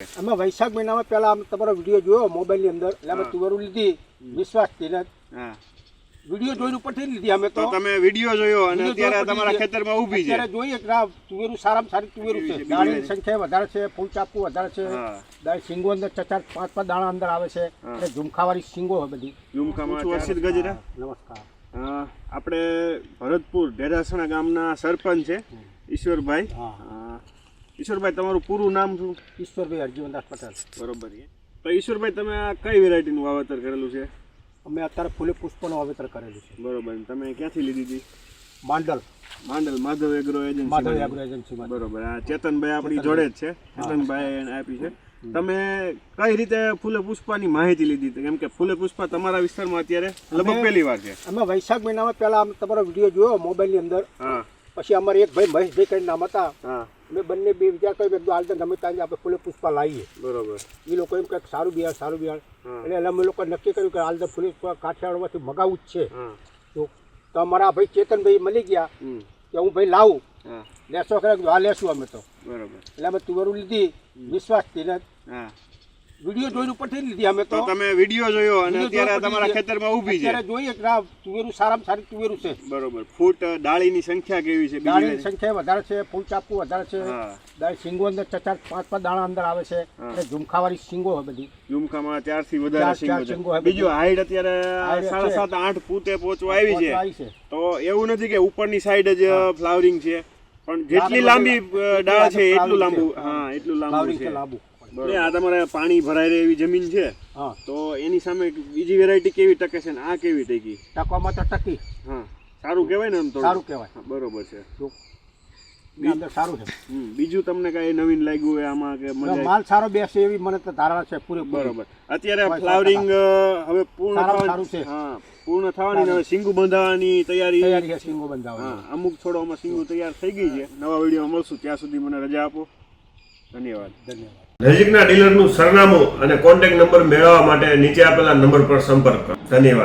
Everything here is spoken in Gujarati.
અમે વૈશાખ મહિનામાં પહેલા તમારો વિડીયો જોયો મોબાઈલની અંદર એટલે અમે તુવેરું લીધી વિશ્વાસથી ને વિડીયો જોઈને ઉપરથી લીધી અમે તો તમે વિડીયો જોયો અને અત્યારે તમારા ખેતરમાં ઊભી છે અત્યારે જોઈએ કે તુવેરું સારામાં સારી તુવેરું છે દાણાની સંખ્યા વધારે છે ફૂલ ચાપવું વધારે છે દાળ શીંગો અંદર 4-5 દાણા અંદર આવે છે એટલે ઝુમખાવાળી શીંગો હોય બધી ઝુમખામાં વર્ષિત ગજરા નમસ્કાર આપણે ભરતપુર ઢેરાસણા ગામના સરપંચ છે ઈશ્વરભાઈ ઈશ્વરભાઈ તમારું પૂરું નામ શું? ઈશ્વરભાઈ હરજીવનદાસ પટેલ. બરોબર છે. તો ઈશ્વરભાઈ તમે આ કઈ વેરાયટીનું વાવેતર કરેલું છે? અમે અત્યારે ફૂલે પુષ્પનું વાવેતર કરેલું છે. બરોબર. તમે ક્યાંથી લીધી હતી? Mandal Madhav agro agency. બરોબર. આ ચેતનભાઈ આપણી જોડે જ છે. ચેતનભાઈ આપી છે. તમે કઈ રીતે ફૂલે પુષ્પાની માહિતી લીધી હતી? કેમ કે ફૂલે પુષ્પા તમારા વિસ્તારમાં અત્યારે લગભગ પહેલી વાર છે. અમે વૈશાખ મહિનામાં પહેલા તમારો વિડીયો જોયો મોબાઈલની અંદર. પછી અમારે એક ભાઈ મહેશભાઈ કરીને નામ હતા. અમે બંને બે વિચાર કર્યો એકદમ હાલ તમે ત્યાં આપણે ફૂલે પુષ્પા લાવીએ. બરોબર. એ લોકો એમ કંઈક સારું બિયાણ એટલે અમે લોકો નક્કી કર્યું કે હાલ ફૂલે પુષ્પા કાઠિયાવાડમાંથી મગાવવું જ છે. તો અમારા ભાઈ ચેતનભાઈ મળી ગયા કે હું ભાઈ લાવું લેશો ખરે હા લેશું અમે તો. બરોબર. એટલે અમે તુવેરું લીધી વિશ્વાસથી ને વિડીયો જોઈને ઉપરથી લીધી અમે તો. તમે વિડીયો જોયો અને અત્યારે તમારા ખેતરમાં ઊભી છે. અત્યારે જોઈએ કે તુવેરું સારામાં સારી તુવેરું છે. બરોબર. ફૂટ ડાળીની સંખ્યા કેવી છે? ડાળીની સંખ્યા વધારે છે, ફૂલ ચાપવું વધારે છે, દાળ શીંગો અંદર 4-5 દાણા અંદર આવે છે એટલે ઝુમખાવાળી શીંગો હોય બધી. ઝુમખામાં 4 થી વધારે શીંગો છે. બીજું હાઈટ અત્યારે 7.5-8 ફૂટે પહોંચવા આવી છે. તો એવું નથી કે ઉપરની સાઈડ જ ફ્લાવરિંગ છે, પણ જેટલી લાંબી ડાળ છે એટલું લાંબુ એટલું લાંબુ છે. આ તમારે પાણી ભરાઈ રહે એવી જમીન છે તો એની સામે બીજી વેરાયટી કેવી ટકે છે ને આ કેવી ટકી? ટકવામાં તો ટકી. સારું કહેવાય ને? એમ તો સારું કહેવાય. બરોબર છે. અંદર સારું છે. બીજું તમને કઈ નવીન લાગ્યું હોય આમાં કે માલ સારો બેસે એવી મને તો ધારણા છે પૂરેપૂરી. બરોબર. અત્યારે ફ્લાવરિંગ હવે પૂર્ણ સારું છે. પૂર્ણ થવાની હવે શીંગું બંધાવવાની તૈયારી છે. શીંગો બંધાવવાની અમુક છોડોમાં શીંગું તૈયાર થઈ ગઈ છે. નવા વિડીયો મળશું ત્યાં સુધી મને રજા આપો. ધન્યવાદ. નજીકના ડીલરનું સરનામું અને કોન્ટેક્ટ નંબર મેળવવા માટે નીચે આપેલા નંબર પર સંપર્ક કરો. ધન્યવાદ.